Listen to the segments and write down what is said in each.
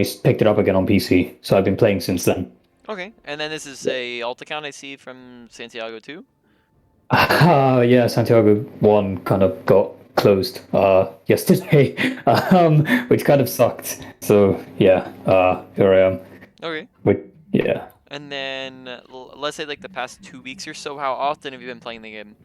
picked it up again on PC, so I've been playing since then. Okay, and then this is a alt account I see from Santiago too. Yeah, Santiago 1 kind of got closed yesterday, which kind of sucked. So yeah, here I am. Okay. Yeah. And then let's say like the past 2 weeks or so, how often have you been playing the game?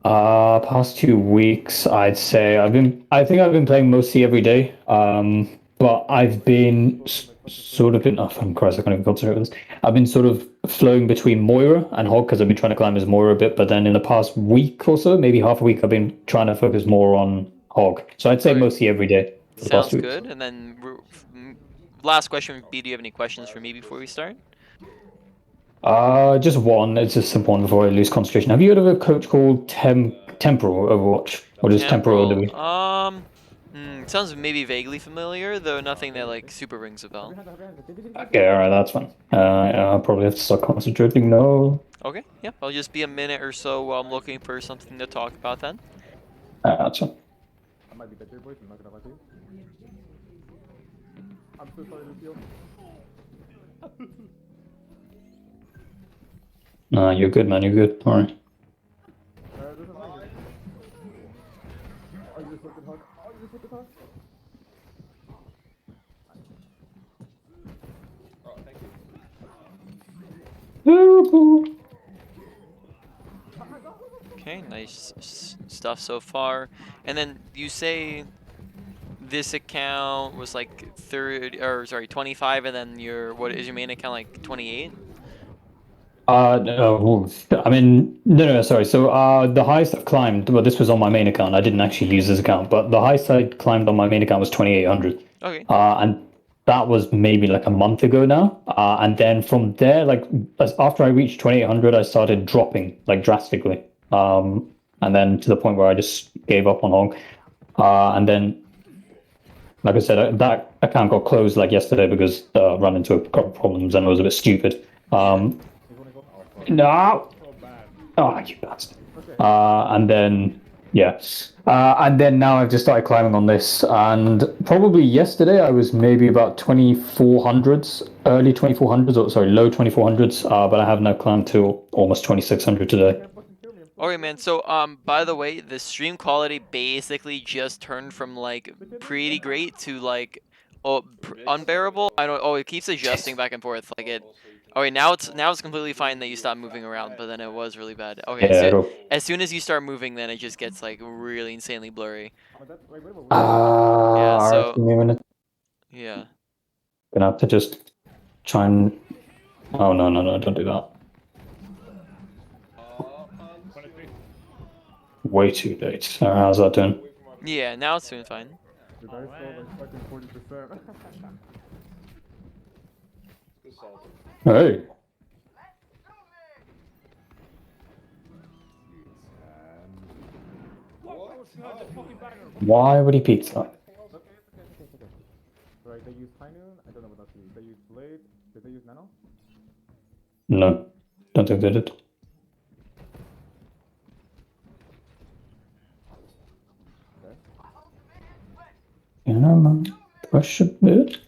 Past 2 weeks, I'd say I think I've been playing mostly every day. But I've been sort of been, oh, Christ, I can't even concentrate with this. I've been sort of flowing between Moira and Hog because I've been trying to climb as Moira a bit. But then in the past week or so, maybe half a week, I've been trying to focus more on Hog. So I'd say Okay, mostly every day for the past sounds 2 weeks. good. And then last question would be, do you have any questions for me before we start? Just one. It's a simple one before I lose concentration. Have you heard of a coach called Temporal Overwatch, or just Temporal Temporal. OW? Sounds maybe vaguely familiar, though nothing that like super rings a bell. Okay, all right, that's fine. I'll probably have to start concentrating. No, Okay, yeah, I'll just be a minute or so while I'm looking for something to talk about then. that's fine. I might be better, boys. I'm not gonna lie to you. I'm so sorry, Lucio. No, you're good, man. You're good. All right. There's a line here. Oh, you just looked at Hug. Oh, you just looked at Hug. Oh, thank you. Okay, nice stuff so far. And then you say this account was like 30, or sorry, 25, and then what is your main account, like 28? No, I mean, no, sorry. So, the highest I've climbed, well, this was on my main account. I didn't actually use this account, but the highest I climbed on my main account was 2,800. Okay. And that was maybe like a month ago now. And then from there, like after I reached 2,800, I started dropping like drastically. And then to the point where I just gave up on Hog. And then, like I said, that account got closed like yesterday because ran into a couple of problems and it was a bit stupid. No. So bad. Oh, you bastard. And then, yeah. And then now I've just started climbing on this. And probably yesterday I was maybe about 2400s, early 2400s, or sorry, low 2400s. But I have now climbed to almost 2600 today. Okay, man. So, by the way, the stream quality basically just turned from like pretty great to like unbearable. I don't. Oh, it keeps adjusting back and forth. Like it. Okay, now it's completely fine that you stop moving around, but then it was really bad. Okay, Yeah, so it'll. as soon as you start moving, then it just gets like really insanely blurry. Yeah. Alright, So give me a minute. yeah. Gonna have to just try and. Oh, no, no, no, don't do that. Way too late. How's that doing? Yeah. Now it's doing fine. Dude, I still like fucking 40%. Hey. Why would he peek that? Right, they use High Noon. I don't know what else they use. They use Blade. Did they use Nano? No, don't think they did. Okay. Yeah, man. Push a bit.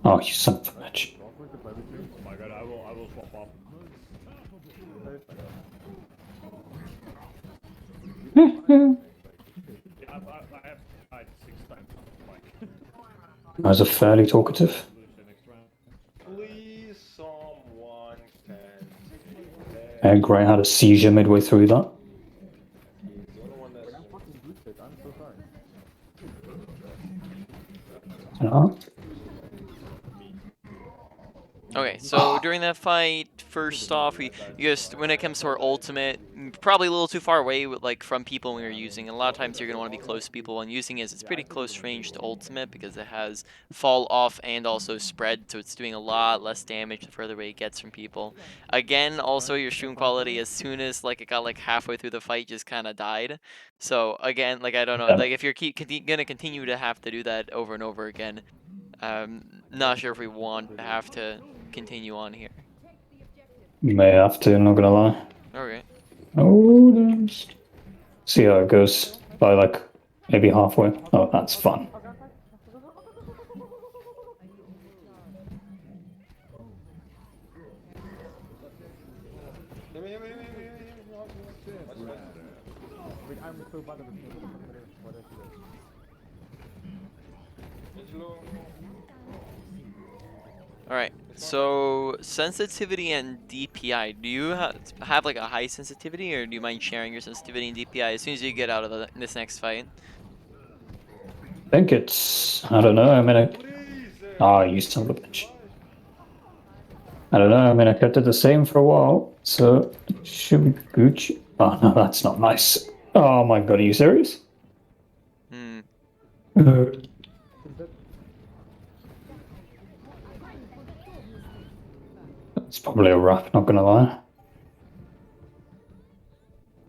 Oh, you son of a bitch. Oh my god, I will swap off. I was a fairly talkative. Please, someone can. Gray had a seizure midway through that. I'm fucking boosted. I'm so sorry. No. Okay, so during that fight, first off, you just, when it comes to our ultimate, probably a little too far away like from people when you're using. And a lot of times you're gonna want to be close to people when using it. It's pretty close range to ultimate because it has fall off and also spread, so it's doing a lot less damage the further away it gets from people. Again, also your stream quality as soon as like it got like halfway through the fight just kind of died. So again, like I don't know, like if you're gonna continue to have to do that over and over again, not sure if we want to have to continue on here. May have to, not gonna lie. Okay. Oh, just see how it goes by like maybe halfway. Oh, that's fun. Wait, I'm so bad at this game. What is this? Angelo. All right. So sensitivity and DPI. Do you have like a high sensitivity, or do you mind sharing your sensitivity and DPI as soon as you get out of this next fight? I think it's, I don't know, I mean, you son of a bitch. I don't know, I mean, I kept it the same for a while, so it should be Gucci. Oh, no, that's not nice. Oh my god, are you serious? Hmm. It's probably a wrap, not gonna lie.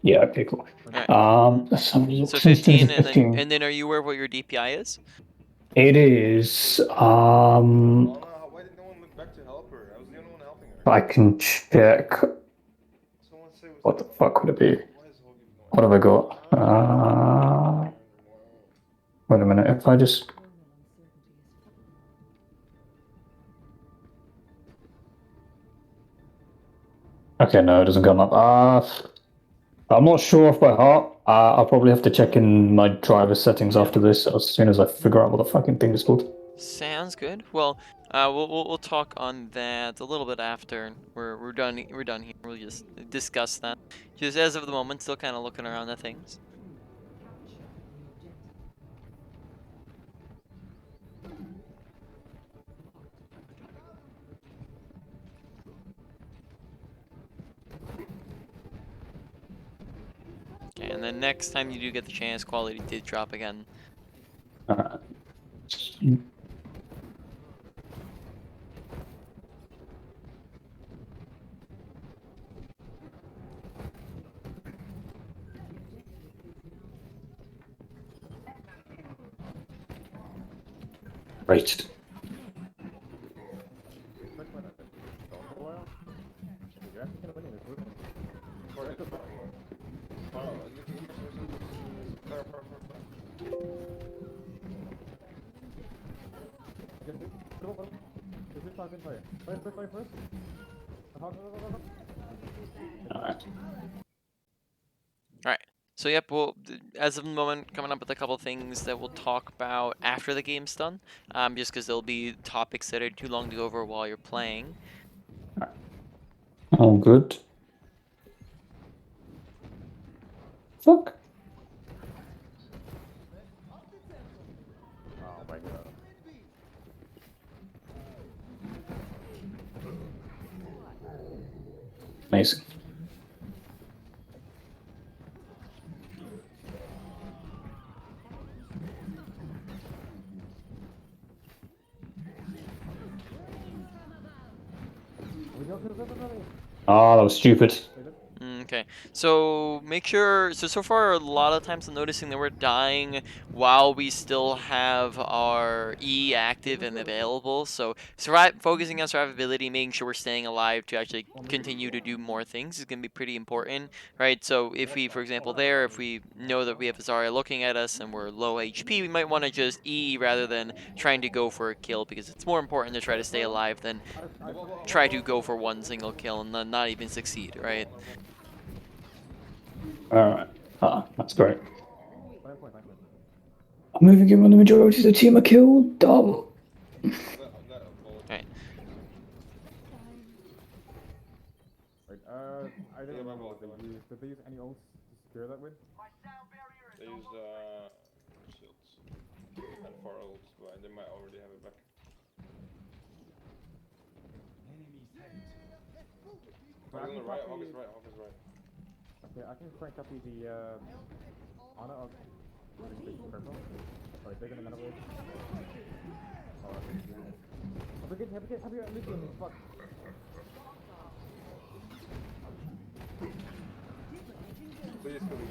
Yeah, okay, cool. Alright. So 15, and 15. then are you aware of what your DPI is? It is, Oh no, why did no one look back to help her? I was the only one helping her. I can check. Someone say What the fuck would it be? why is Hogan going? What have I got? Wait a minute, if I just... Okay, no, it doesn't come up. I'm not sure off by heart. I'll probably have to check in my driver settings after this as soon as I figure out what the fucking thing is called. Sounds good. Well, we'll talk on that a little bit after we're done. We're done here. We'll just discuss that. Just as of the moment, still kind of looking around at things. Okay, and then next time you do get the chance, quality did drop again. Uh, right. Alright. Alright. So yep, well, as of the moment, coming up with a couple things that we'll talk about after the game's done. Just because there'll be topics that are too long to go over while you're playing. All good. Fuck. Oh my god. Amazing. Ah, that was stupid. Okay, so make sure, so far a lot of times I'm noticing that we're dying while we still have our E active and available, so focusing on survivability, making sure we're staying alive to actually continue to do more things is going to be pretty important, right? So if we, for example if we know that we have a Zarya looking at us and we're low HP, we might want to just E rather than trying to go for a kill, because it's more important to try to stay alive than try to go for one single kill and then not even succeed, right? Alright. That's great. I'm moving in when the majority of the team are killed. Dumb. Right. I didn't remember did they use any ults to secure that win? They used shields and 4 ults, but they might already have it back. Hog on the right, Hog is right, Hog is right. Okay, I can crank up the honor of purple. Alright, they're gonna wave. Have a good fuck. Please kill me.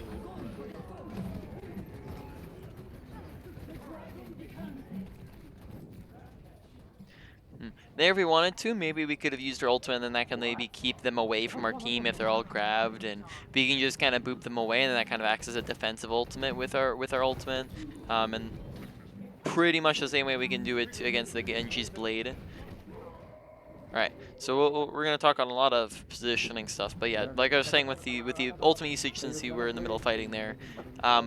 there if we wanted to. Maybe we could have used our ultimate, and then that can maybe keep them away from our team if they're all grabbed, and we can just kind of boop them away, and then that kind of acts as a defensive ultimate with our ultimate. And pretty much the same way we can do it against the Genji's blade. Alright, so we're gonna talk on a lot of positioning stuff, but yeah, like I was saying with the ultimate usage, since you were in the middle of fighting there,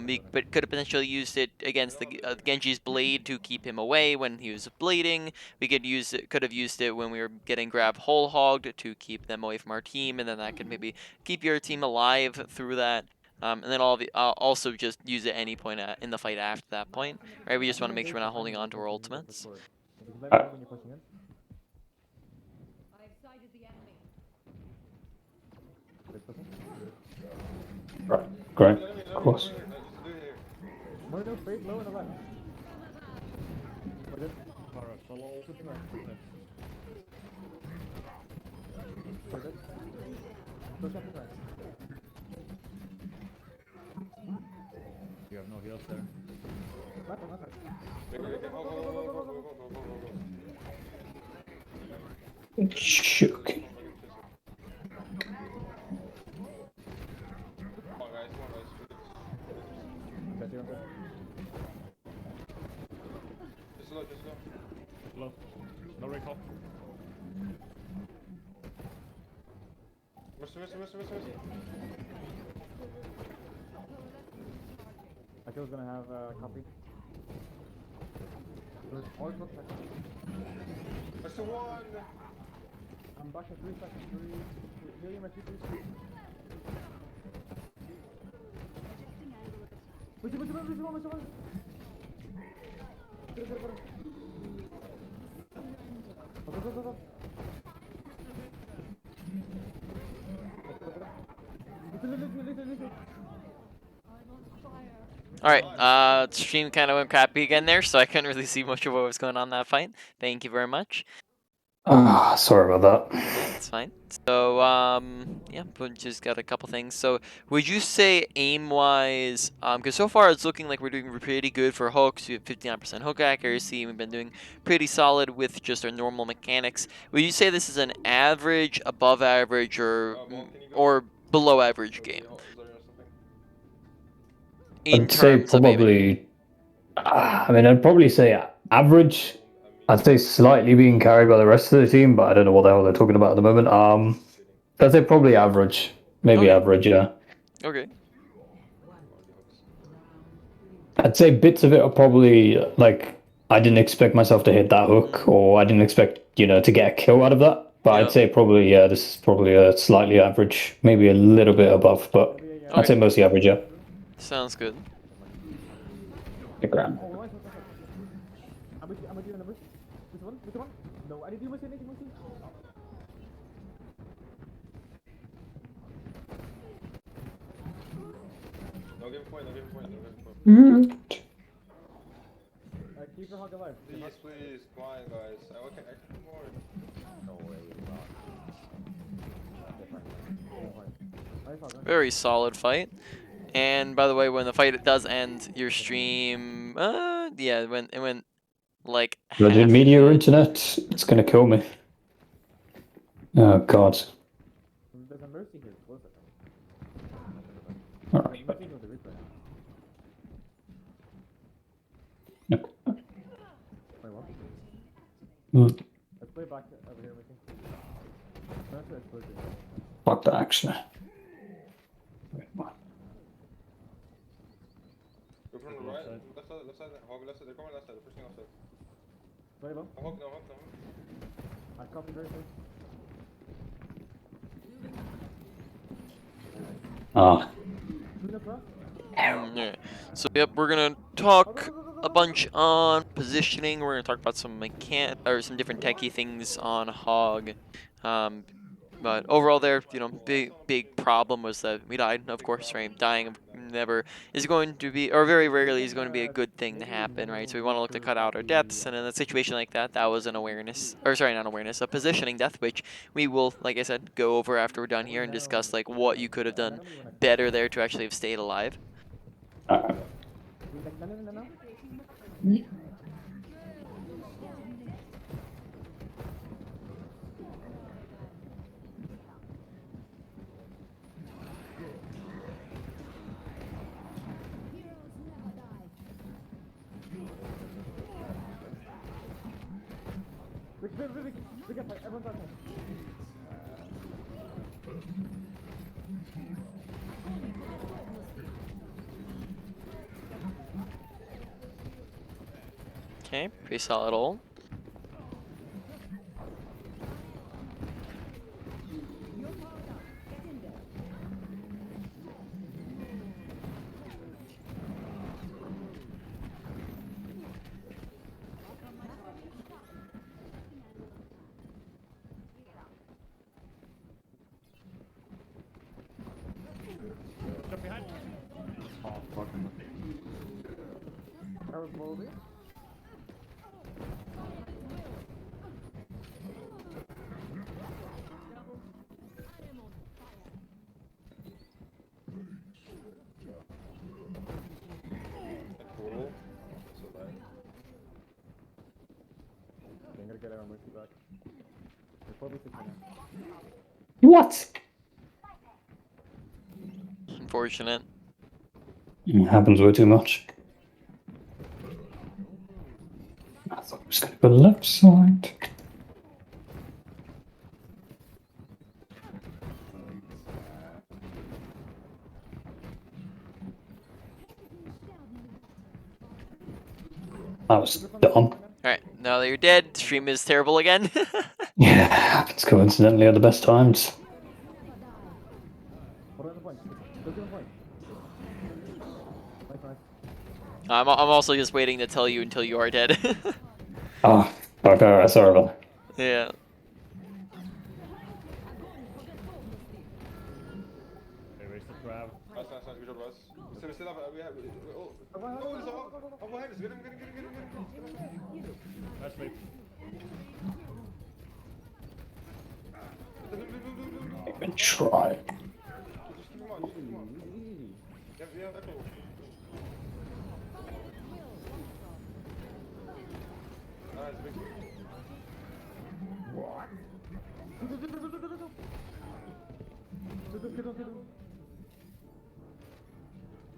we could have potentially used it against the Genji's blade to keep him away when he was blading. We could have used it when we were getting grab whole hogged to keep them away from our team, and then that could maybe keep your team alive through that. And then also just use it at any point in the fight after that point. Right, we just want to make sure we're not holding on to our ultimates. Right. Great. Of course. Murder, straight, low, and the left. We're good. Alright, follow. We're good. Push up and right. You have no heals there. Left one, left one. Shook. Low. No recall. Akil's gonna have copy. There's all close seconds. That's the one! I'm back in 3 seconds. 3. Heal my 2, 3. Push it, one. Get it. Go. Listen. Alright, stream kind of went crappy again there, so I couldn't really see much of what was going on in that fight. Thank you very much. Sorry about that. That's fine. So, yeah, we just got a couple things. So, would you say aim-wise, because so far it's looking like we're doing pretty good for hooks. We have 59% hook accuracy. We've been doing pretty solid with just our normal mechanics. Would you say this is an average, above average, or below average game? I'd say probably. I mean, I'd probably say average. I'd say slightly being carried by the rest of the team, but I don't know what the hell they're talking about at the moment. I'd say probably average, maybe average, yeah. Okay. I'd say bits of it are probably like I didn't expect myself to hit that hook, or I didn't expect to get a kill out of that. But I'd say probably this is probably a slightly average, maybe a little bit above, but I'd say mostly average, yeah. Sounds good. The ground. I'm with you in the bush. Which one? No, I didn't do much. No, give a point. Keep your hog alive. Please, come on, guys. I can do more. No way, not. Very solid fight. And by the way, when the fight does end, your stream, yeah, it went like Virgin Media Internet, it's gonna kill me. Oh God. There's a mercy here, close it. Alright. Mercy with the replay. Yep. Wait, what? Mm. Let's play back over here, Mickey. Fuck that, actually. Go from the right, left side, hog left side, they're coming left side, they're pushing left side. Very low. Hog, no. I copy very close. Yeah. So yep, we're gonna talk a bunch on positioning. We're gonna talk about some some different techie things on hog. But overall, there, big problem was that we died. Of course, right? Dying never is going to be, or very rarely is going to be a good thing to happen, right? So we want to look to cut out our deaths, and in a situation like that, that was an awareness, or sorry, not awareness, a positioning death, which we will, like I said, go over after we're done here and discuss like what you could have done better there to actually have stayed alive. Everyone's outside. Okay, pretty solid ult. Jump behind. Oh, fucking. I was moving. Cool. So bad. I'm gonna get our mercy back. There's 4v6 right now. What? Unfortunate. It happens way too much. I thought it was going to go left side. That was dumb. Alright, now that you're dead, stream is terrible again. Yeah, it happens coincidentally at the best times. Hold on the point. Go to the point. Nice. I'm also just waiting to tell you until you are dead. Oh, okay, alright, sorry about that. Yeah. They wasted grab. Nice. Good job, guys. So we still have. We have. Oh, there's a behind us. Get him. Nice sleep. Even try. Just keep him on. Yeah, that's all. Nice, big.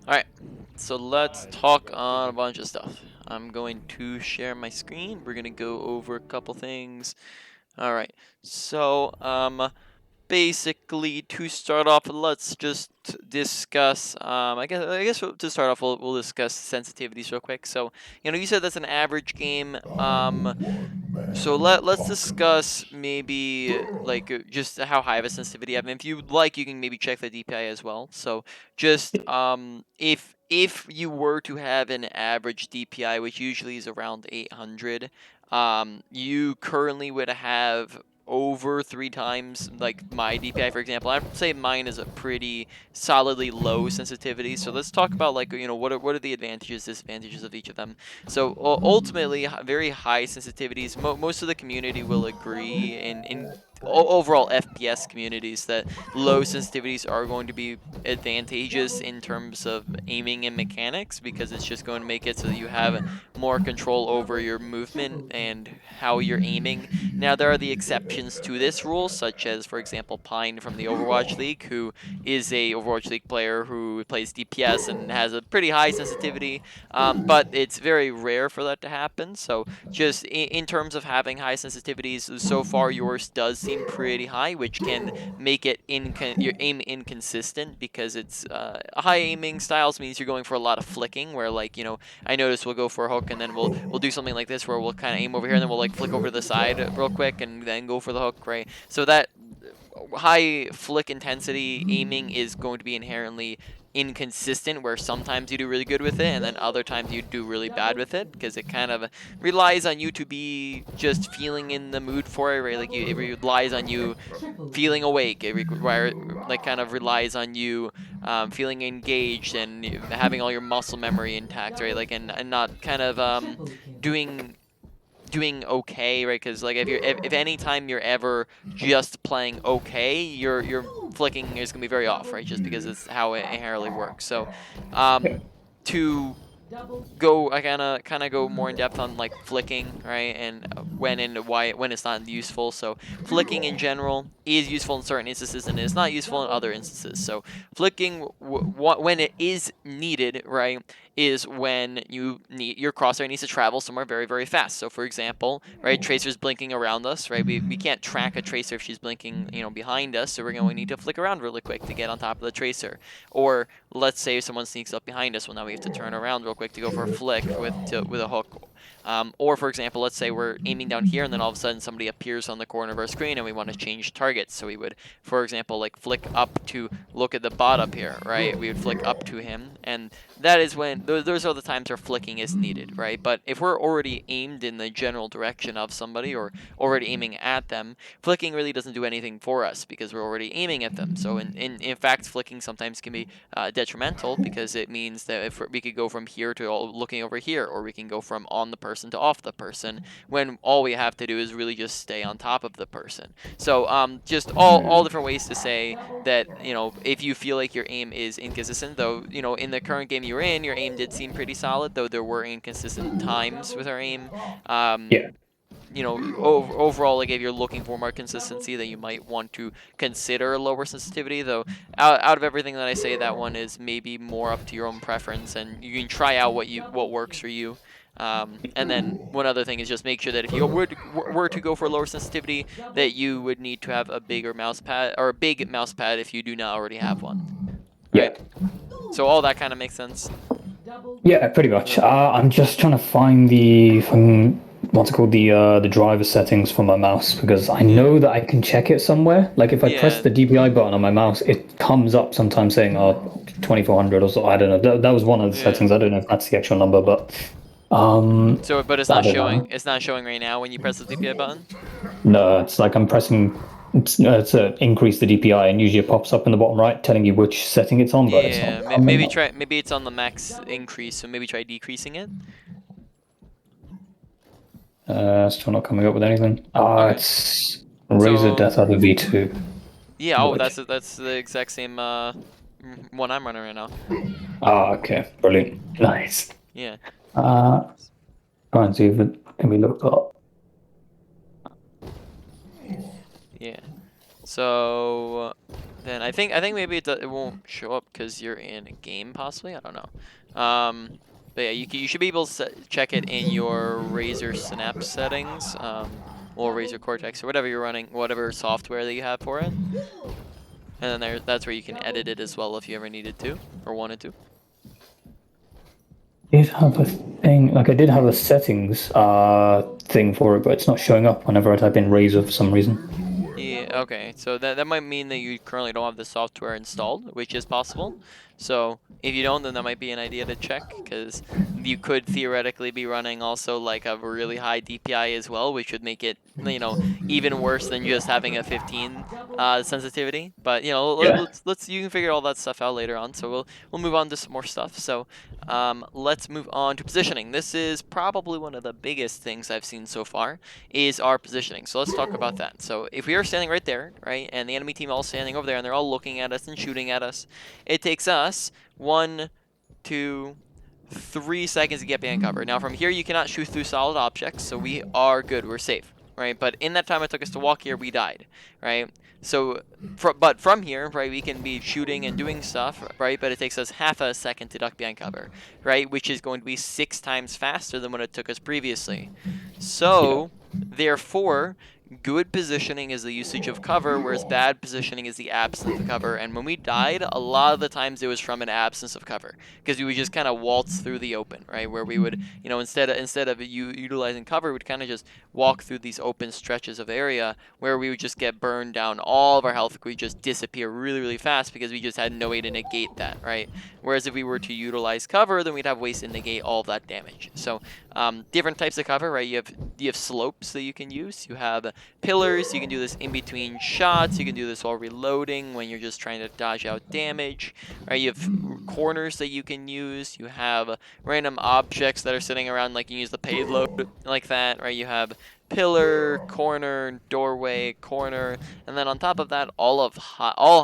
Alright, so let's talk on a bunch of stuff. I'm going to share my screen. We're gonna go over a couple things. Alright, so basically to start off, let's just discuss I guess to start off we'll discuss sensitivities real quick. So, you said that's an average game. So let's discuss maybe like just how high of a sensitivity you have. And if you like, you can maybe check the DPI as well. So just if you were to have an average DPI, which usually is around 800, you currently would have over 3 times like my DPI, for example. I'd say mine is a pretty solidly low sensitivity. So let's talk about like what are the advantages, disadvantages of each of them. So ultimately, very high sensitivities. Most of the community will agree in overall FPS communities that low sensitivities are going to be advantageous in terms of aiming and mechanics, because it's just going to make it so that you have more control over your movement and how you're aiming. Now, there are the exceptions to this rule, such as, for example, Pine from the Overwatch League, who is a Overwatch League player who plays DPS and has a pretty high sensitivity, but it's very rare for that to happen. So just in terms of having high sensitivities, so far yours does seem pretty high, which can make it your aim inconsistent, because it's high aiming styles means you're going for a lot of flicking, where like I notice we'll go for a hook and then we'll do something like this where we'll kind of aim over here and then we'll like flick over to the side real quick and then go for the hook, right? So that high flick intensity aiming is going to be inherently inconsistent, where sometimes you do really good with it and then other times you do really bad with it, because it kind of relies on you to be just feeling in the mood for it, right? Like it relies on you feeling awake. It kind of relies on you feeling engaged and having all your muscle memory intact, right? Like and not kind of doing okay, right? Because like if any time you're ever just playing okay, your flicking is gonna be very off, right? Just because it's how it inherently works. So to go, I kind of go more in depth on like flicking, right? And when it's not useful. So flicking in general is useful in certain instances and it's not useful in other instances. So flicking when it is needed, right, is when your crosshair needs to travel somewhere very, very fast. So for example, right, tracer's blinking around us, right? We can't track a tracer if she's blinking, behind us, so we're going to need to flick around really quick to get on top of the tracer. Or let's say someone sneaks up behind us, well now we have to turn around real quick to go for a flick with a hook. Or for example, let's say we're aiming down here and then all of a sudden somebody appears on the corner of our screen and we want to change targets. So we would, for example, like flick up to look at the bot up here, right? We would flick up to him, and that is when those are the times where flicking is needed, right? But if we're already aimed in the general direction of somebody or already aiming at them, flicking really doesn't do anything for us because we're already aiming at them. So in fact, flicking sometimes can be detrimental because it means that if we could go from here to looking over here, or we can go from on the person to off the person, when all we have to do is really just stay on top of the person. So just all different ways to say that, if you feel like your aim is inconsistent, though, in the current game you were in, your aim did seem pretty solid, though there were inconsistent times with our aim. Yeah. Overall, like if you're looking for more consistency, then you might want to consider a lower sensitivity. Though, out of everything that I say, that one is maybe more up to your own preference, and you can try out what works for you. And then one other thing is just make sure that if you were to go for lower sensitivity, that you would need to have a bigger mouse pad, or a big mouse pad if you do not already have one. Right? Yeah. So all that kind of makes sense. Yeah, pretty much. I'm just trying to find what's it called, the driver settings for my mouse, because I know that I can check it somewhere. Like if I press the DPI button on my mouse, it comes up sometimes saying 2400 or so. I don't know. That was one of the settings. I don't know if that's the actual number, but but it's not showing. It's not showing right now when you press the DPI button. No, it's like I'm pressing to increase the DPI, and usually it pops up in the bottom right telling you which setting it's on. But it's not maybe try. Maybe it's on the max increase, so maybe try decreasing it. Still not coming up with anything. Okay. It's Razor Death Adder V2. Yeah. That's the exact same one I'm running right now. Okay, brilliant, nice. Yeah. Try and see if it can be looked up. Yeah. So then I think maybe it won't show up because you're in a game, possibly. I don't know. But yeah, you should be able to check it in your Razer Synapse settings, or Razer Cortex, or whatever you're running, whatever software that you have for it. And then that's where you can edit it as well if you ever needed to or wanted to. Did have a thing, like I did have a settings thing for it, but it's not showing up whenever I type in Razer for some reason. Yeah, okay. So that might mean that you currently don't have the software installed, which is possible. So if you don't, then that might be an idea to check, because you could theoretically be running also like a really high DPI as well, which would make it, even worse than just having a 15 sensitivity. But let's you can figure all that stuff out later on. So we'll move on to some more stuff. So let's move on to positioning. This is probably one of the biggest things I've seen so far, is our positioning. So let's talk about that. So if we are standing right there, right, and the enemy team all standing over there, and they're all looking at us and shooting at us, it takes us 1, 2, 3 seconds to get behind cover. Now from here you cannot shoot through solid objects, so we are good, we're safe, right? But in that time it took us to walk here, we died, right? So, but from here, right, we can be shooting and doing stuff, right? But it takes us half a second to duck behind cover, right? Which is going to be 6 times faster than what it took us previously. So, therefore, good positioning is the usage of cover, whereas bad positioning is the absence of cover. And when we died, a lot of the times it was from an absence of cover, because we would just kind of waltz through the open, right? Where we would, instead of utilizing cover, we'd kind of just walk through these open stretches of area where we would just get burned down. All of our health would just disappear really, really fast because we just had no way to negate that, right? Whereas if we were to utilize cover, then we'd have ways to negate all of that damage. So different types of cover, right? You have slopes that you can use. You have pillars. You can do this in between shots. You can do this while reloading when you're just trying to dodge out damage, right? You have corners that you can use. You have random objects that are sitting around, like you can use the payload like that, right? You have pillar, corner, doorway, corner, and then on top of that, all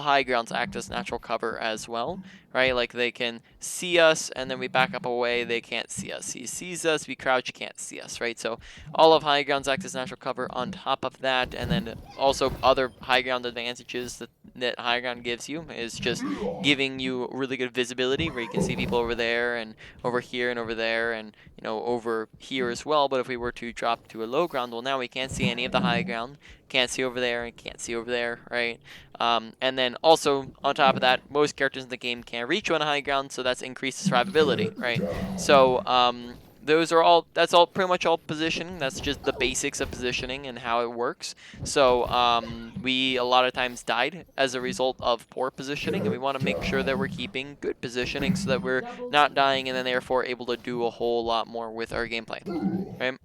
high grounds act as natural cover as well, right? Like they can see us, and then we back up away, they can't see us. He sees us, we crouch, he can't see us, right? So all of high grounds act as natural cover on top of that, and then also other high ground advantages that high ground gives you is just giving you really good visibility, where you can see people over there and over here and over there and over here as well. But if we were to drop to a low ground, well, now we can't see any of the high ground, can't see over there and can't see over there, right? And then also on top of that, most characters in the game can't reach you on high ground, so that's increased survivability, right? So that's all pretty much all positioning. That's just the basics of positioning and how it works. So we a lot of times died as a result of poor positioning, and we want to make sure that we're keeping good positioning so that we're not dying and then therefore able to do a whole lot more with our gameplay, right?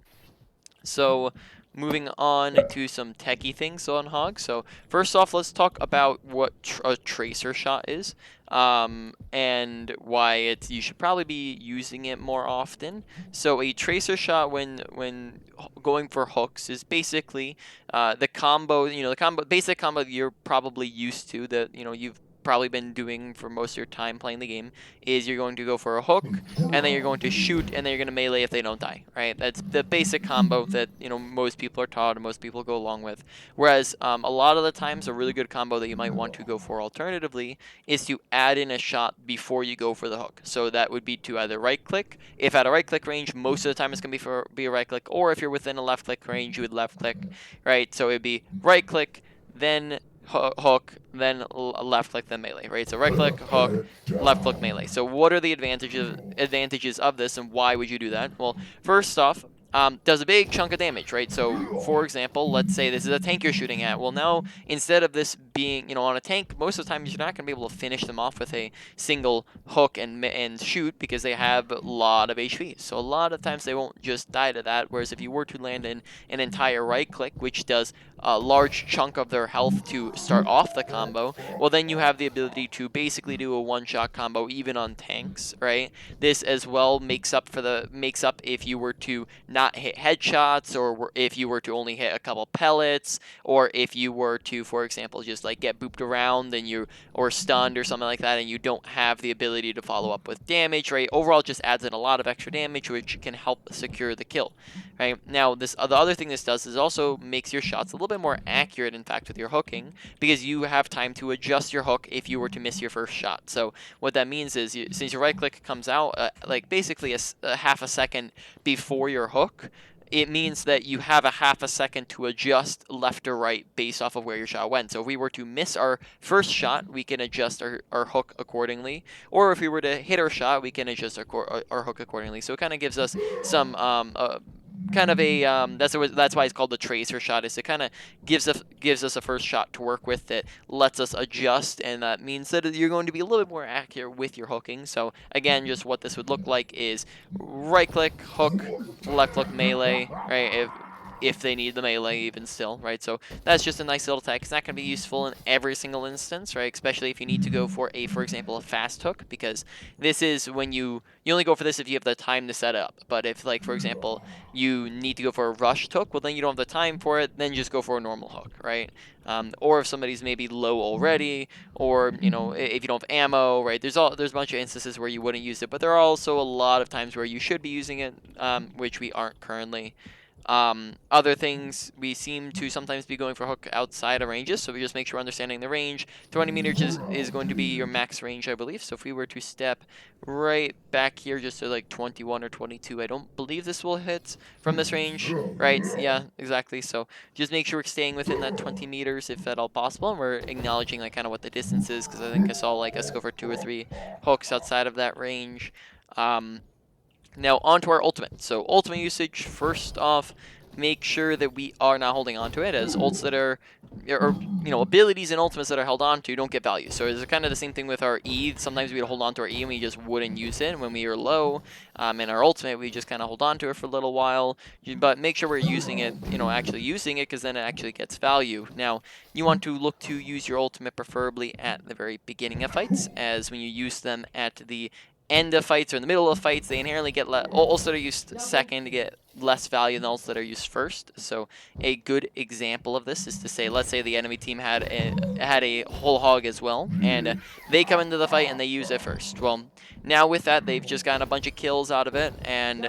So moving on to some techie things on Hog. So first off, let's talk about what a tracer shot is, and why you should probably be using it more often. So a tracer shot when going for hooks is basically the combo, basic combo you're probably used to, that you've probably been doing for most of your time playing the game, is you're going to go for a hook, and then you're going to shoot, and then you're going to melee if they don't die, right? That's the basic combo that most people are taught and most people go along with. Whereas a lot of the times, a really good combo that you might want to go for alternatively is to add in a shot before you go for the hook. So that would be to either right click. If at a right click range, most of the time it's going to be a right click, or if you're within a left click range, you would left click, right? So it'd be right click, then hook, then left click, then melee, right? So right click, hook, left click, melee. So what are the advantages of this, and why would you do that? Well, first off, does a big chunk of damage, right? So for example, let's say this is a tank you're shooting at. Well, now instead of this being, on a tank, most of the time you're not going to be able to finish them off with a single hook and shoot, because they have a lot of HP. So a lot of times they won't just die to that. Whereas if you were to land in an entire right click, which does a large chunk of their health to start off the combo, well, then you have the ability to basically do a one-shot combo even on tanks, right? This as well makes up if you were to not hit headshots, or if you were to only hit a couple pellets, or if you were to, for example, just like get booped around or stunned or something like that, and you don't have the ability to follow up with damage, right? Overall, it just adds in a lot of extra damage, which can help secure the kill, right? Now, the other thing this does is also makes your shots a little bit more accurate, in fact, with your hooking, because you have time to adjust your hook if you were to miss your first shot. So what that means is, since your right click comes out like basically a half a second before your hook, it means that you have a half a second to adjust left or right based off of where your shot went. So if we were to miss our first shot, we can adjust our hook accordingly. Or if we were to hit our shot, we can adjust our hook accordingly. So it kind of gives us some kind of a that's why it's called the tracer shot, is it kind of gives us a first shot to work with that lets us adjust, and that means that you're going to be a little bit more accurate with your hooking. So again, just what this would look like is right click, hook, left click, melee, right? If they need the melee even still, right? So that's just a nice little tech. It's not going to be useful in every single instance, right? Especially if you need to go for for example, a fast hook, because this is when you only go for this if you have the time to set up. But if, like, for example, you need to go for a rushed hook, well, then you don't have the time for it, then just go for a normal hook, right? Or if somebody's maybe low already, or, if you don't have ammo, right? There's a bunch of instances where you wouldn't use it, but there are also a lot of times where you should be using it, which we aren't currently. Other things, we seem to sometimes be going for hook outside of ranges, so we just make sure we're understanding the range. 20 meters is going to be your max range, I believe. So if we were to step right back here just to like 21 or 22, I don't believe this will hit from this range, right? Yeah, exactly. So just make sure we're staying within that 20 meters if at all possible, and we're acknowledging like kind of what the distance is, because I think I saw like us go for 2 or 3 hooks outside of that range. Now onto our ultimate. So ultimate usage, first off, make sure that we are not holding on to it, as ults that are, or abilities and ultimates that are held on to don't get value. So it's kind of the same thing with our E. Sometimes we'd hold on to our E and we just wouldn't use it when we are low. In our ultimate, we just kind of hold on to it for a little while. But make sure we're using it, actually using it, because then it actually gets value. Now, you want to look to use your ultimate preferably at the very beginning of fights, as when you use them at the end of fights or in the middle of fights, they inherently get ults that are used second to get less value than ults that are used first. So a good example of this is to say, let's say the enemy team had a whole hog as well, and they come into the fight and they use it first. Well, now with that, they've just gotten a bunch of kills out of it, and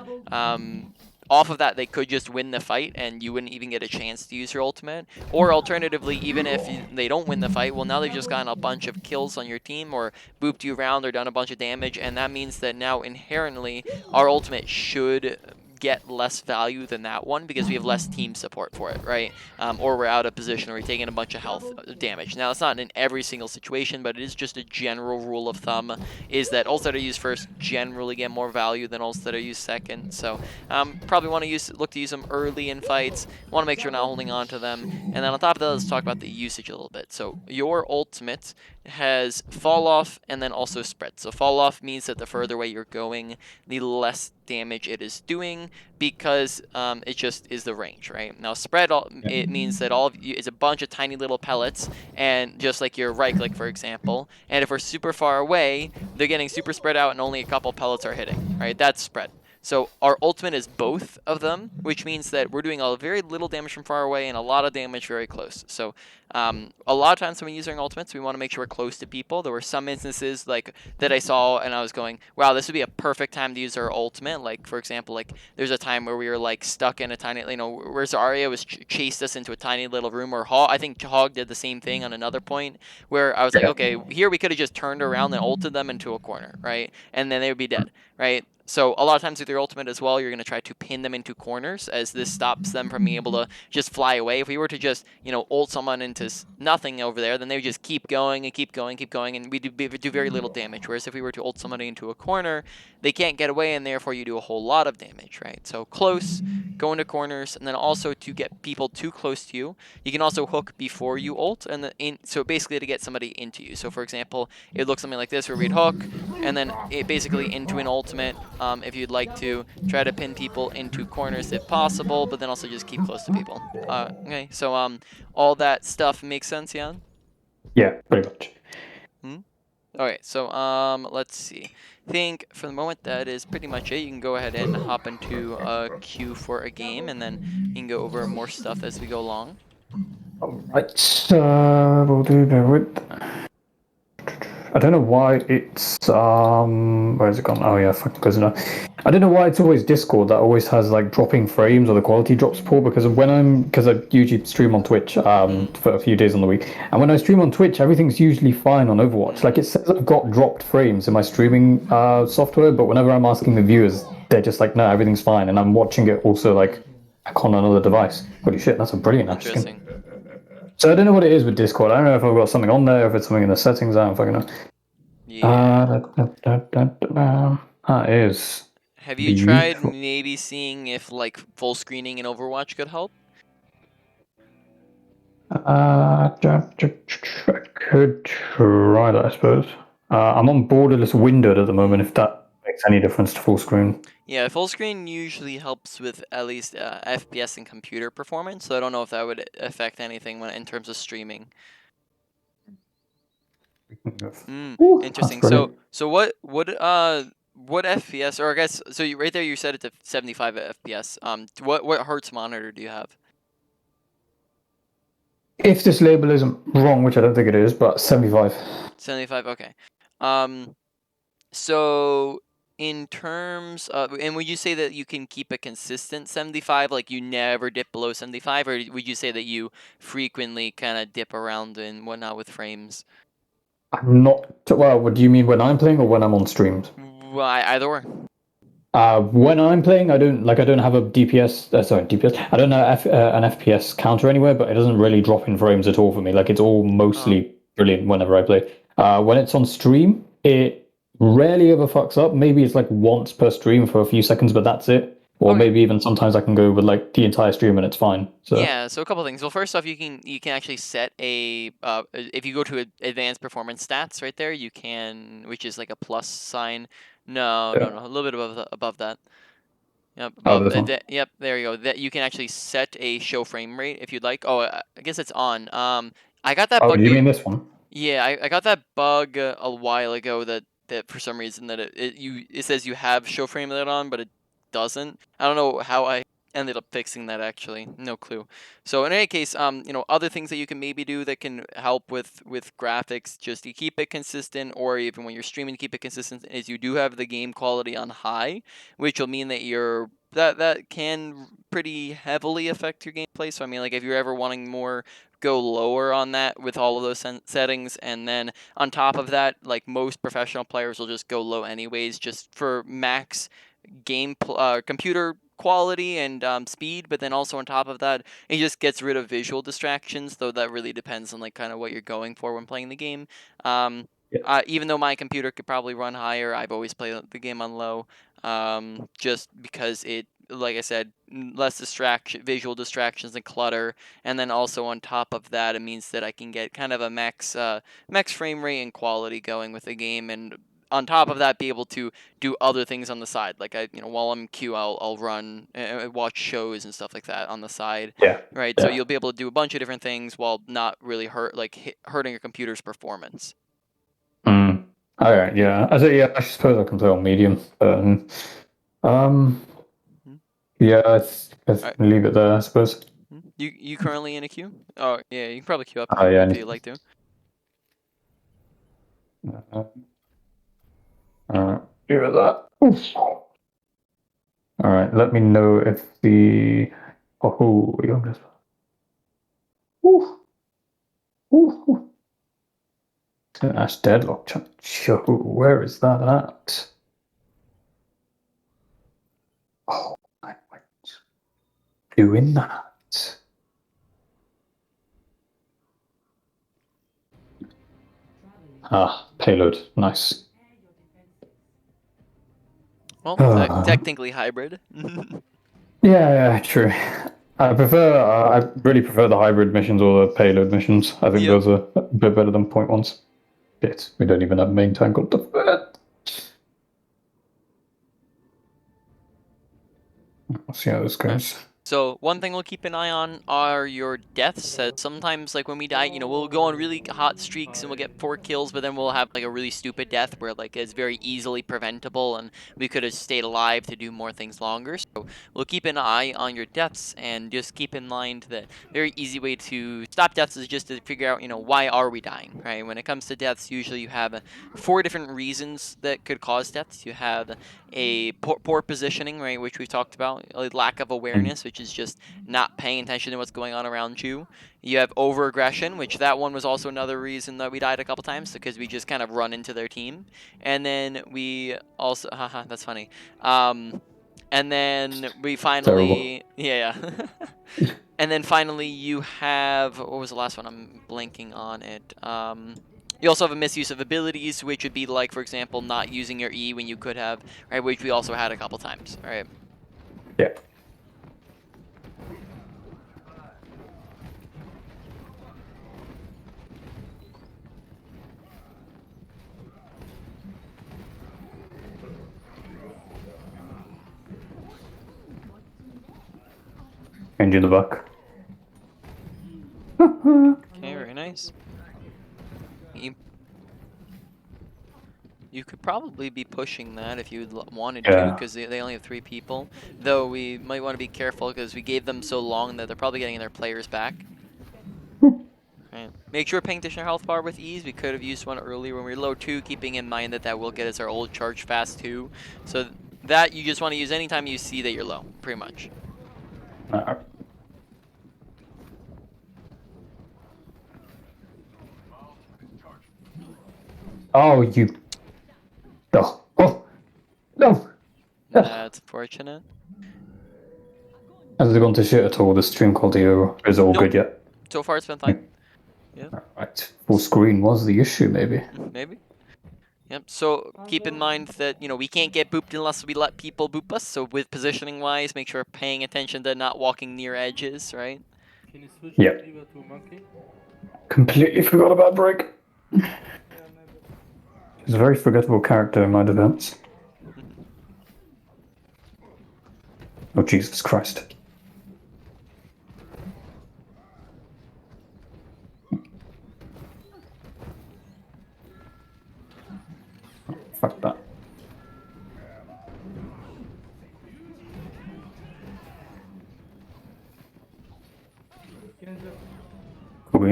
off of that, they could just win the fight, and you wouldn't even get a chance to use your ultimate. Or alternatively, even if they don't win the fight, well, now they've just gotten a bunch of kills on your team, or booped you around, or done a bunch of damage, and that means that now inherently our ultimate should get less value than that one because we have less team support for it, right? Or we're out of position or we're taking a bunch of health damage. Now, it's not in every single situation, but it is just a general rule of thumb, is that ults that are used first generally get more value than ults that are used second. So probably want to look to use them early in fights, want to make sure we're not holding on to them. And then on top of that, let's talk about the usage a little bit. So your ultimate has fall off and then also spread. So fall off means that the further away you're going, the less damage it is doing, because it just is the range, right? Now spread, it means that all of you is a bunch of tiny little pellets, and just like your right click, for example, and if we're super far away, they're getting super spread out and only a couple pellets are hitting, right? That's spread. So our ultimate is both of them, which means that we're doing a very little damage from far away and a lot of damage very close. So a lot of times when we're using ultimates, we want to make sure we're close to people. There were some instances like that I saw and I was going, wow, this would be a perfect time to use our ultimate. Like, for example, like there's a time where we were like stuck in a tiny, where Zarya was chased us into a tiny little room, or I think Hog did the same thing on another point, where I was like, okay, here we could have just turned around and ulted them into a corner, right? And then they would be dead, right? So a lot of times with your ultimate as well, you're going to try to pin them into corners, as this stops them from being able to just fly away. If we were to just, ult someone into nothing over there, then they would just keep going and keep going, and we do very little damage. Whereas if we were to ult somebody into a corner, they can't get away, and therefore you do a whole lot of damage, right? So close, go into corners, and then also to get people too close to you, you can also hook before you ult, and so basically to get somebody into you. So for example, it looks something like this, where we'd hook, and then it basically into an ultimate, if you'd like to try to pin people into corners if possible, but then also just keep close to people. Okay, so all that stuff makes sense, Jan? Yeah, pretty much. Alright, so let's see. I think for the moment that is pretty much it. You can go ahead and hop into a queue for a game, and then you can go over more stuff as we go along. Alright, we'll do bear with. I don't know why it's where's it gone? Oh yeah, fucking close enough. I don't know why it's always Discord that always has like dropping frames or the quality drops poor, because I usually stream on Twitch for a few days on the week, and when I stream on Twitch, everything's usually fine on Overwatch. Like, it says I've got dropped frames in my streaming software, but whenever I'm asking the viewers, they're just like, no, everything's fine, and I'm watching it also like on another device. Holy shit, that's a brilliant app. Interesting. So I don't know what it is with Discord. I don't know if I've got something on there, if it's something in the settings. I don't fucking know. Yeah. That is. Have you tried maybe seeing if like full screening in Overwatch could help? I could try that, I suppose. I'm on borderless windowed at the moment, if that makes any difference to full screen. Yeah, full screen usually helps with at least FPS and computer performance, so I don't know if that would affect anything in terms of streaming. Interesting. So what FPS, or I guess, so right there you set it to 75 FPS. What hertz monitor do you have? If this label isn't wrong, which I don't think it is, but 75. 75, okay. So in terms of, and would you say that you can keep a consistent 75, like you never dip below 75, or would you say that you frequently kind of dip around and whatnot with frames? I'm not. Well, what do you mean, when I'm playing or when I'm on streams? Well, either or. When I'm playing, I don't have a DPS. DPS. I don't have an FPS counter anywhere, but it doesn't really drop in frames at all for me. Like, it's all mostly brilliant whenever I play. When it's on stream, it rarely ever fucks up. Maybe it's like once per stream for a few seconds, but that's it. Or maybe even sometimes I can go with like the entire stream and it's fine. So yeah, so a couple things. Well, first off, you can actually set a if you go to advanced performance stats right there, you can, which is like a plus sign. No, a little bit above that. Yep, yep, there you go. That you can actually set a show frame rate if you'd like. Oh, I guess it's on. I got that bug. Oh, you mean this one? Yeah, I got that bug a while ago that for some reason that it says you have show frame rate on, but it doesn't. I don't know how I ended up fixing that actually. No clue. So in any case, you know, other things that you can maybe do that can help with graphics, just to keep it consistent, or even when you're streaming to keep it consistent, is you do have the game quality on high, which will mean that that can pretty heavily affect your gameplay. So I mean, like if you're ever wanting more, go lower on that with all of those settings, and then on top of that, like most professional players will just go low anyways, just for max computer quality and speed. But then also on top of that, it just gets rid of visual distractions, though that really depends on like kind of what you're going for when playing the game. Yeah. Even though my computer could probably run higher, I've always played the game on low, just because it, like I said, less visual distractions and clutter, and then also on top of that, it means that I can get kind of a max frame rate and quality going with the game, and on top of that, be able to do other things on the side. Like while I'm in queue, I'll run, watch shows and stuff like that on the side, Yeah. right? So Yeah. you'll be able to do a bunch of different things while not really hurting your computer's performance. Mm. All right. Yeah. I suppose I can play on medium. Um. Yeah. Let's Alright. leave it there. I suppose. You currently in a queue? Oh yeah, you can probably queue up Oh yeah. if you'd like to. Leave it that. Oof. All right. Let me know if the. Oh, you're just. Oof. Oof. Oof. That's deadlock. Sure. Where is that at? Oh, I went doing that. Ah, payload. Nice. Well, Ah. technically hybrid. Yeah, true. I really prefer the hybrid missions or the payload missions. I think Yep. those are a bit better than point ones. Shit, we don't even have main tank on the bed. We'll see how this goes. So one thing we'll keep an eye on are your deaths. Sometimes, like when we die, we'll go on really hot streaks and we'll get 4 kills, but then we'll have like a really stupid death where like it's very easily preventable and we could have stayed alive to do more things longer. So we'll keep an eye on your deaths, and just keep in mind that very easy way to stop deaths is just to figure out, why are we dying, right? When it comes to deaths, usually you have 4 different reasons that could cause deaths. You have a poor positioning, right, which we've talked about, a lack of awareness, which is just not paying attention to what's going on around you. You have over-aggression, which that one was also another reason that we died a couple times, because we just kind of run into their team. And then we also, haha, that's funny. And then we finally, yeah. And then finally you have, what was the last one? I'm blanking on it. You also have a misuse of abilities, which would be like, for example, not using your E when you could have, right? Which we also had a couple times, right? Yeah. Engine the buck. Okay, very nice. You could probably be pushing that if you wanted to, Yeah. because they only have 3 people. Though we might want to be careful because we gave them so long that they're probably getting their players back. Right. Make sure paying attention to your health bar with ease. We could have used one earlier when we were low too, keeping in mind that that will get us our old charge fast too. So that you just want to use anytime you see that you're low, pretty much. Oh, you. Oh, oh, no. That's unfortunate. Has it gone to shit at all? The stream quality, or is it all Nope. good yet? So far it's been fine. Yeah. Right. Full screen was the issue, maybe. Maybe. Yep, so keep in mind that, we can't get booped unless we let people boop us, so with positioning wise, make sure paying attention to not walking near edges, right? Can you switch Yeah. the to monkey? Completely forgot about Break. He's a very forgettable character in my defense. Oh, Jesus Christ. Fuck that.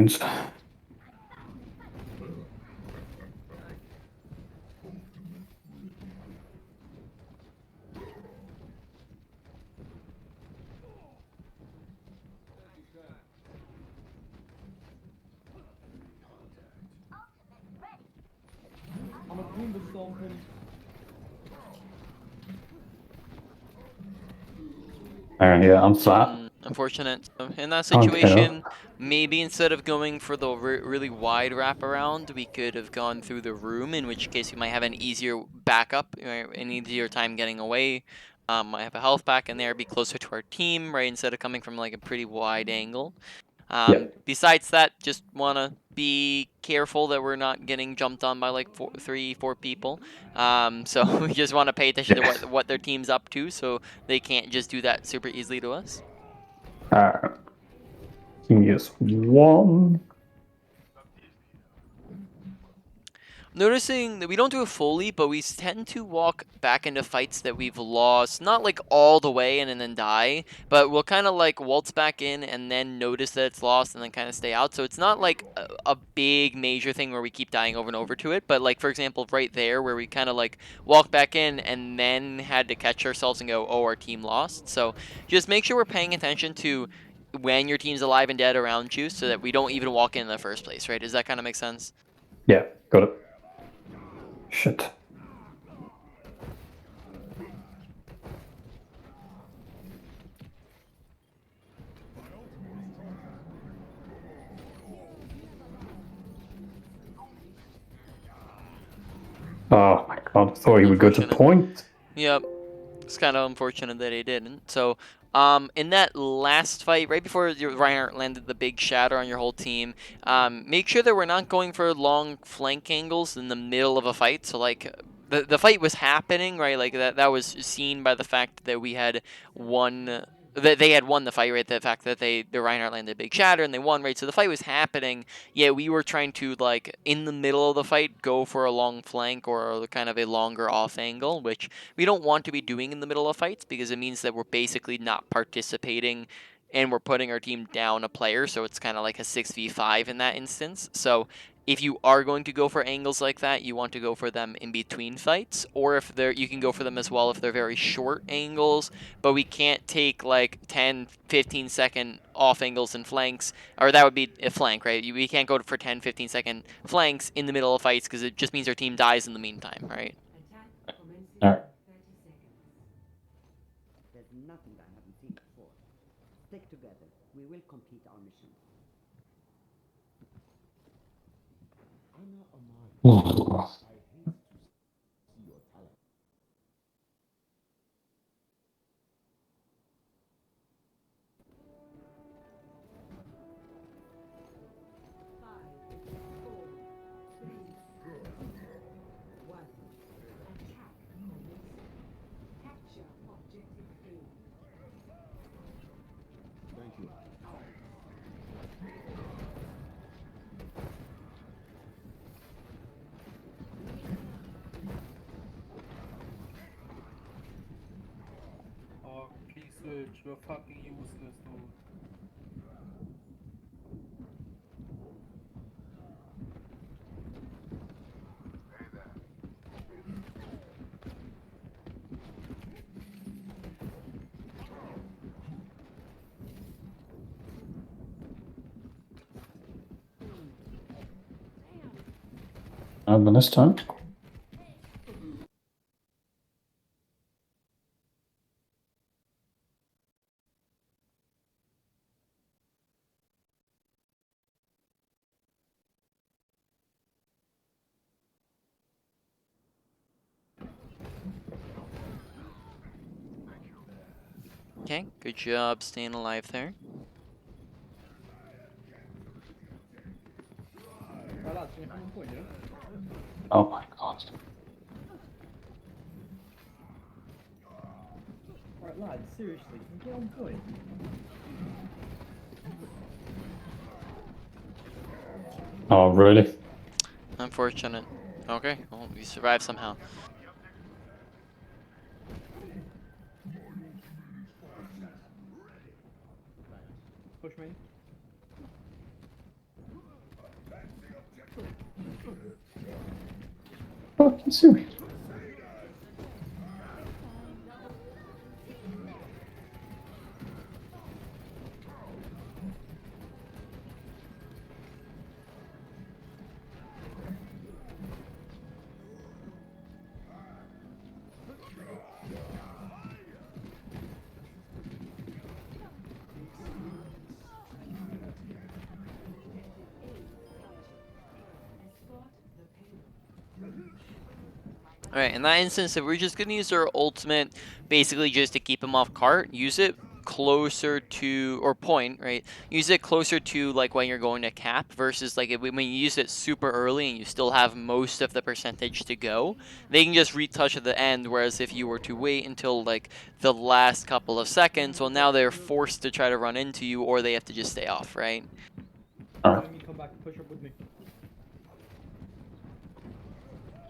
seconds. Alright, yeah, I'm flat. Unfortunate. So in that Okay. situation, maybe instead of going for the really wide wraparound, we could have gone through the room, in which case we might have an easier backup, an easier time getting away. Might have a health pack in there, be closer to our team, right, instead of coming from like a pretty wide angle. Yep. Besides that, just want to be careful that we're not getting jumped on by like 4 people. So we just want to pay attention to what their team's up to, so they can't just do that super easily to us. Give me just one. Noticing that we don't do it fully, but we tend to walk back into fights that we've lost, not like all the way and then die, but we'll kind of like waltz back in and then notice that it's lost and then kind of stay out. So it's not like a big major thing where we keep dying over and over to it, but like for example right there where we kind of like walk back in and then had to catch ourselves and go, oh, our team lost. So just make sure we're paying attention to when your team's alive and dead around you so that we don't even walk in the first place, right? Does that kind of make sense? Yeah, got it. Shit. Oh my god, I thought he would go to Unfortunate. point. Yep. It's kind of unfortunate that he didn't. So, in that last fight, right before Reinhardt landed the big shatter on your whole team, make sure that we're not going for long flank angles in the middle of a fight. So, like, the fight was happening, right? Like, that was seen by the fact that we had won... That they had won the fight, right? The fact that the Reinhardt landed a big shatter and they won, right? So the fight was happening. Yeah, we were trying to, like, in the middle of the fight, go for a long flank or kind of a longer off angle, which we don't want to be doing in the middle of fights because it means that we're basically not participating and we're putting our team down a player. So it's kind of like a 6v5 in that instance. So if you are going to go for angles like that, you want to go for them in between fights, or if they're, you can go for them as well if they're very short angles, but we can't take like 10, 15 second off angles and flanks, or that would be a flank, right? We can't go for 10, 15 second flanks in the middle of fights because it just means our team dies in the meantime, right? Alright. There's nothing I haven't seen before. Stick together. We will complete our mission. Oh, please switch. You're fucking useless, dude. But this time. Okay, good job staying alive there. Right, lads, can you come on point, yeah? Oh my god. Right, lads, seriously, can you get on point? Oh, really? Unfortunate. Okay, well, we survived somehow. Push me. Fucking serious. Alright, in that instance, if we're just going to use our ultimate basically just to keep him off cart, use it closer to, or point, right? Use it closer to like when you're going to cap versus like when you use it super early and you still have most of the percentage to go, they can just retouch at the end, whereas if you were to wait until like the last couple of seconds, well now they're forced to try to run into you or they have to just stay off, right? Alright. Let me come back, push up with me.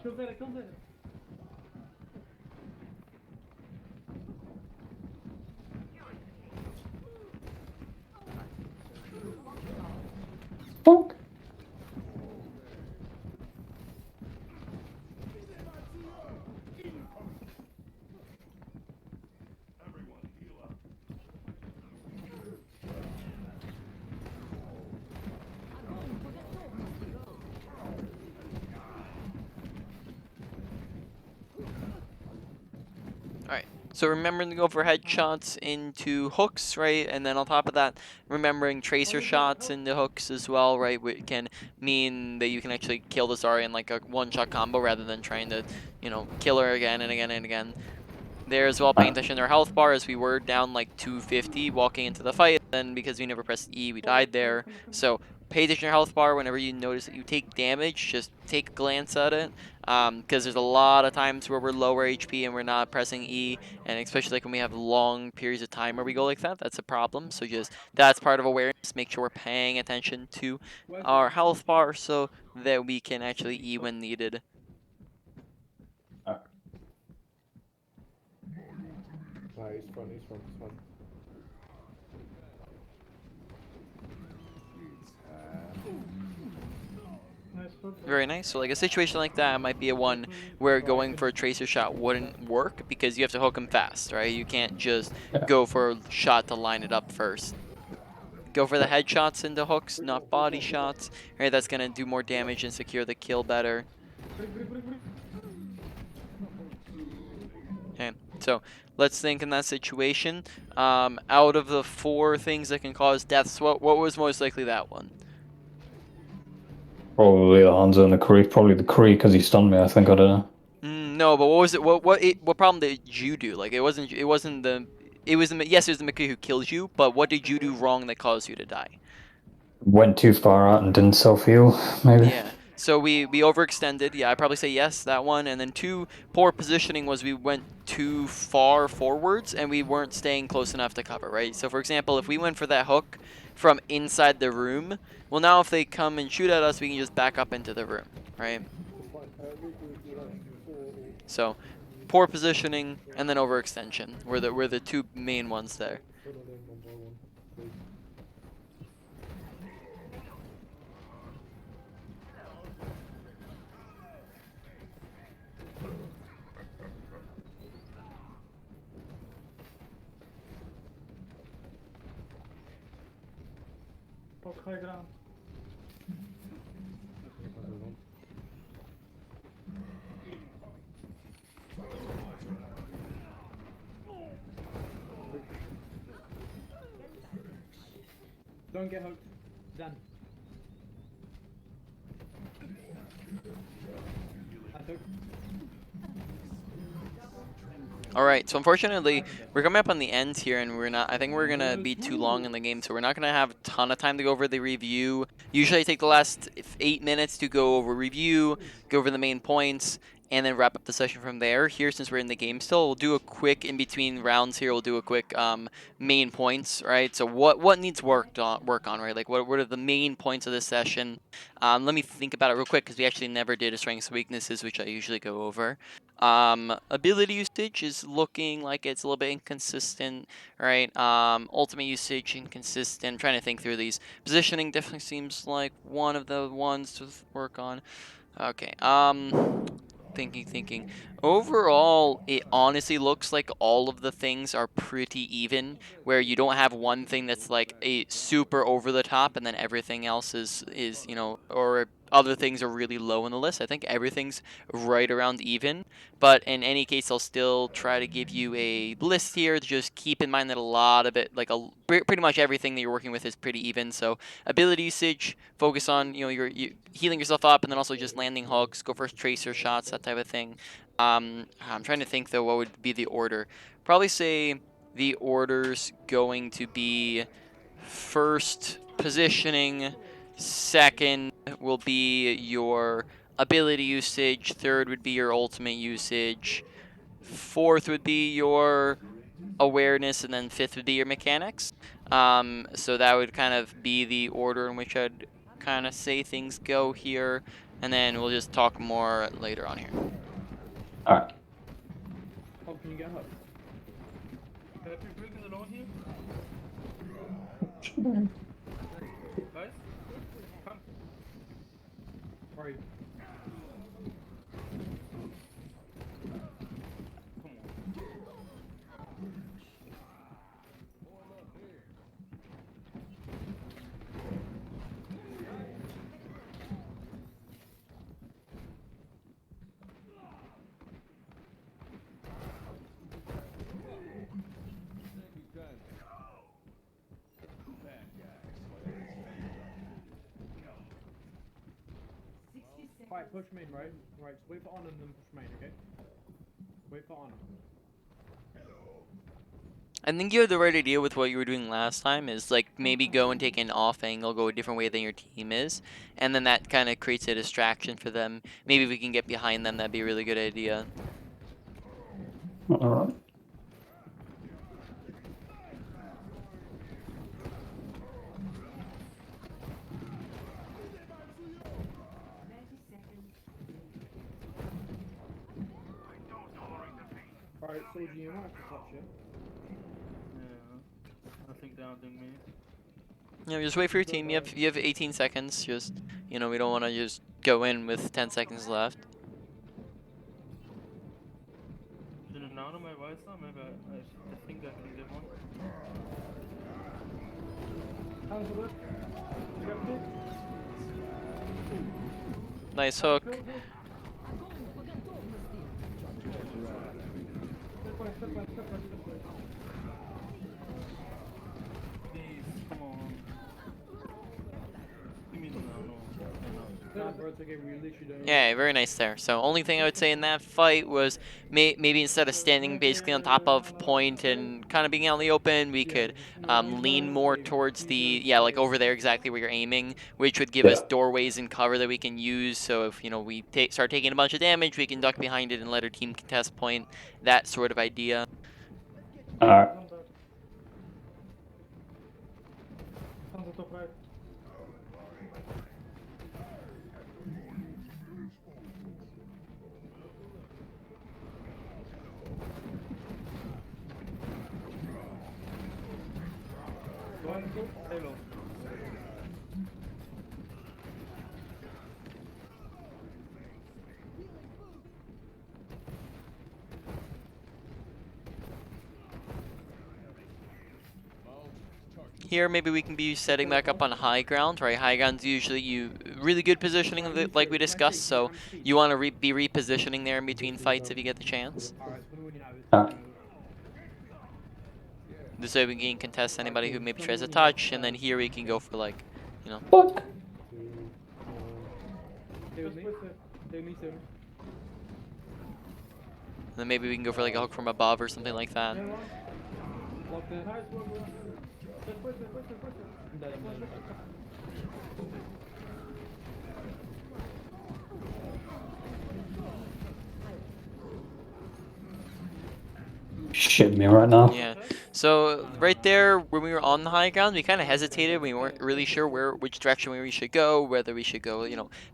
Kill that, kill that. Fuck. Alright, so remembering to go for headshots into hooks, right? And then on top of that, remembering tracer shots into hooks as well, right? Which can mean that you can actually kill the Zarya in like a one-shot combo rather than trying to, you know, kill her again and again and again. There as well, paying attention to our health bar as we were down like 250 walking into the fight. Then because we never pressed E, we died there. So pay attention to your health bar whenever you notice that you take damage. Just take a glance at it, because there's a lot of times where we're lower HP and we're not pressing E, and especially like when we have long periods of time where we go like that, that's a problem. So just that's part of awareness. Make sure we're paying attention to our health bar so that we can actually E when needed. He's fun, he's fun, he's fun. Very nice. So like a situation like that might be a one where going for a tracer shot wouldn't work because you have to hook him fast, right? You can't just go for a shot to line it up first. Go for the headshots into hooks, not body shots, right? That's gonna do more damage and secure the kill better. Okay, so let's think in that situation. Out of the 4 things that can cause deaths, what was most likely that one? Probably the Hanzo and the Kree. Probably the Kree because he stunned me, I think. I don't know. No, but what was it? What problem did you do? Like it was the yes, it was the McCree who kills you, but what did you do wrong that caused you to die? Went too far out and didn't self-heal, maybe. Yeah. So we overextended. Yeah, I'd probably say yes, that one. And then 2, poor positioning was we went too far forwards and we weren't staying close enough to cover, right? So for example, if we went for that hook from inside the room, well now if they come and shoot at us, we can just back up into the room, right? So poor positioning and then overextension were the 2 main ones there. Fuck high ground. Don't get hooked. Done. I took. Alright, so unfortunately, we're coming up on the end here, and I think we're gonna be too long in the game, so we're not gonna have a ton of time to go over the review. Usually I take the last 8 minutes to go over review, go over the main points, and then wrap up the session from there. Here, since we're in the game still, we'll do a quick, in between rounds here, we'll do a quick main points, right? So what needs work on, right? Like what are the main points of this session? Let me think about it real quick, because we actually never did a strengths and weaknesses, which I usually go over. Ability usage is looking like it's a little bit inconsistent, right? Ultimate usage inconsistent. I'm trying to think through these. Positioning definitely seems like one of the ones to work on. Okay. Thinking. Overall, it honestly looks like all of the things are pretty even, where you don't have one thing that's like a super over the top, and then everything else is or other things are really low on the list. I think everything's right around even. But in any case, I'll still try to give you a list here. Just keep in mind that a lot of it, like pretty much everything that you're working with, is pretty even. So ability usage, focus on your healing yourself up, and then also just landing hooks, go for tracer shots, that type of thing. I'm trying to think though what would be the order. Probably say the order's going to be first positioning, second will be your ability usage, third would be your ultimate usage, fourth would be your awareness, and then fifth would be your mechanics. So that would kind of be the order in which I'd kind of say things go here, and then we'll just talk more later on here. All right. How can you get up? Can I be bringing it on here? Guys? Come. Where are you? Come on. 60 seconds. Right, push main, right? Right, so wait for on and then push main, okay? Wait for on. I think you have the right idea with what you were doing last time, is like maybe go and take an off angle, go a different way than your team is, and then that kind of creates a distraction for them. Maybe we can get behind them, that'd be a really good idea. All right. Alright, Soldier, you might have to touch it. Yeah, I think they're outdoing me. Yeah, just wait for your team. You have 18 seconds. Just we don't want to just go in with 10 seconds left. Is it now on my right side? Maybe I think I can get one. How's it look? You got it? Nice hook. Step by step. Please, come on. Give me the no. Bro, it's okay, we literally don't. Yeah, very nice there. So only thing I would say in that fight was maybe instead of standing basically on top of point and kind of being out in the open, we could lean more towards the, like over there exactly where you're aiming, which would give us doorways and cover that we can use. So if, we start taking a bunch of damage, we can duck behind it and let our team contest point, that sort of idea. All right. On the top right. Halo. Here, maybe we can be setting back up on high ground, right? High ground's usually really good positioning, like we discussed, so you want to be repositioning there in between fights if you get the chance. This way we can contest anybody who maybe tries to touch, and then here we can go for like, Fuck. then maybe we can go for like a hook from above or something like that. Shit me right now. Yeah. So right there, when we were on the high ground, we kind of hesitated. We weren't really sure which direction we should go, whether we should go,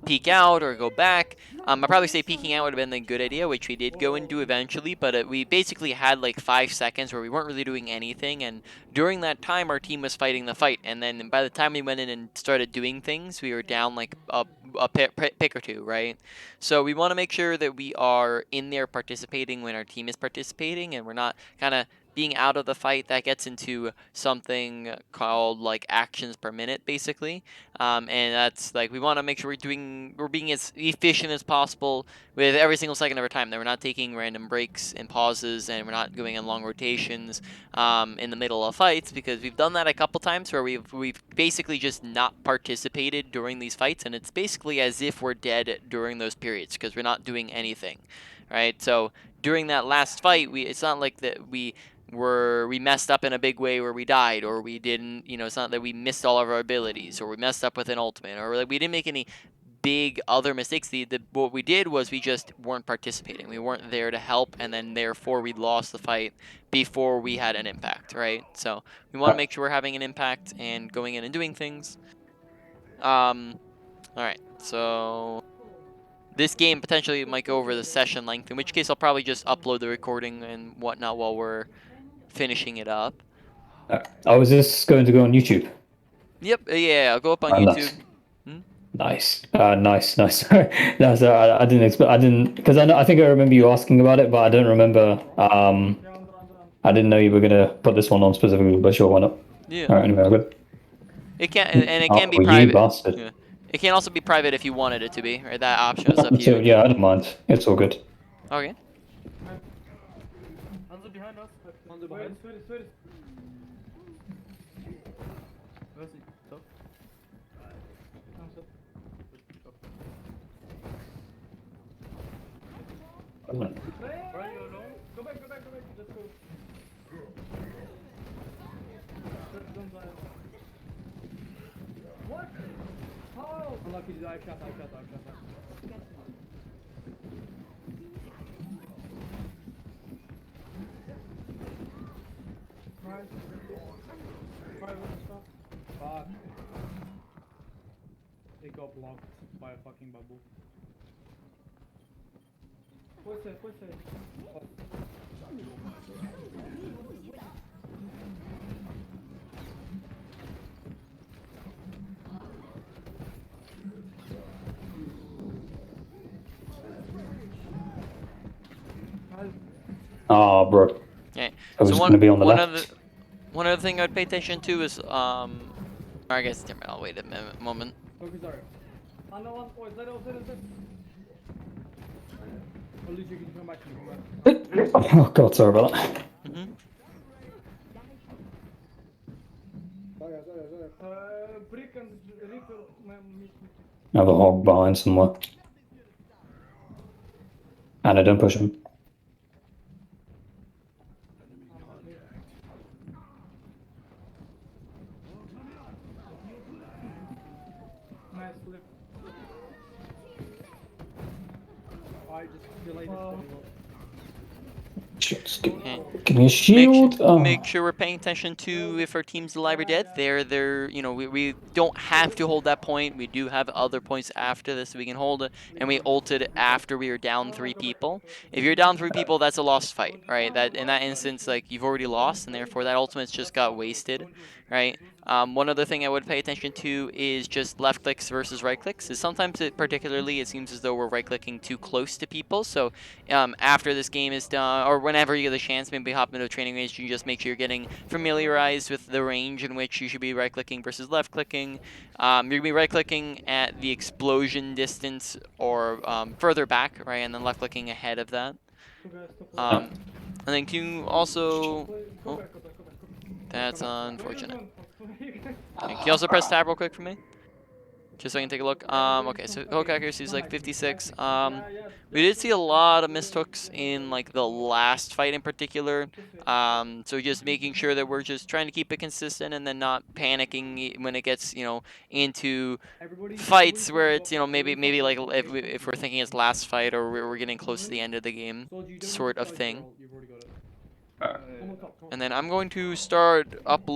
peek out or go back. I'd probably say peeking out would have been a good idea, which we did go and do eventually. But we basically had like 5 seconds where we weren't really doing anything, and during that time, our team was fighting the fight. And then by the time we went in and started doing things, we were down like a pick or two, right? So we want to make sure that we are in there participating when our team is participating, and we're not kind of being out of the fight. That gets into something called like actions per minute, basically, and that's like we want to make sure we're being as efficient as possible with every single second of our time. That we're not taking random breaks and pauses, and we're not going in long rotations in the middle of fights, because we've done that a couple times where we've basically just not participated during these fights, and it's basically as if we're dead during those periods because we're not doing anything, right? So during that last fight, it's not like that we messed up in a big way where we died, or we didn't, it's not that we missed all of our abilities, or we messed up with an ultimate, or like we didn't make any big other mistakes. What we did was we just weren't participating. We weren't there to help, and then therefore we lost the fight before we had an impact, right? So we want to make sure we're having an impact and going in and doing things. All right, so this game potentially might go over the session length, in which case I'll probably just upload the recording and whatnot while we're finishing it up. Oh, is this going to go on YouTube? Yep, yeah, I'll go up on Oh, YouTube. Nice. Nice. No, so I didn't expect. I didn't, because I think I remember you asking about it, but I don't remember. I didn't know you were gonna put this one on specifically, but sure, why not? Yeah. All right. Anyway, good. It can, and it can be You private. bastard. Yeah. It can also be private if you wanted it to be, right? That option is up to So, you. yeah, I don't mind. It's all good. Okay. Hands behind us. Hands behind. Where is he? Top? Why are you alone? Go back. Let's go. Don't die. What? How? Unlucky. I shot. Right. Fuck. It got blocked by a fucking bubble. What's it? Oh, bro. Okay. I was So going to be on the left. One other thing I'd pay attention to is I guess I'll wait a moment. Okay, sorry. Oh, is that? At least you can come back to me. Oh God, sorry about that. Brick and Rico. I have a hog behind somewhere. And I don't push him. Nice flip. I just delayed it. Give me a shield. Make sure we're paying attention to if our team's alive or dead. We don't have to hold that point. We do have other points after this we can hold it, and we ulted after we were down 3 people. If you're down 3 people, that's a lost fight, right? That in that instance, like you've already lost, and therefore that ultimate's just got wasted, right? One other thing I would pay attention to is just left clicks versus right clicks. Sometimes it seems as though we're right clicking too close to people. So after this game is done, or whenever you get the chance, maybe hop into a training range, you just make sure you're getting familiarized with the range in which you should be right clicking versus left clicking. You're gonna be right clicking at the explosion distance or further back, right, and then left clicking ahead of that. And then can you also, that's unfortunate. And can you also press tab real quick for me? Just so I can take a look. Okay, so hook accuracy is like 56. We did see a lot of missed hooks in like the last fight in particular. So just making sure that we're just trying to keep it consistent and then not panicking when it gets, into fights where it's, maybe like if we're thinking it's last fight or we're getting close to the end of the game, sort of thing. And then I'm going to start uploading.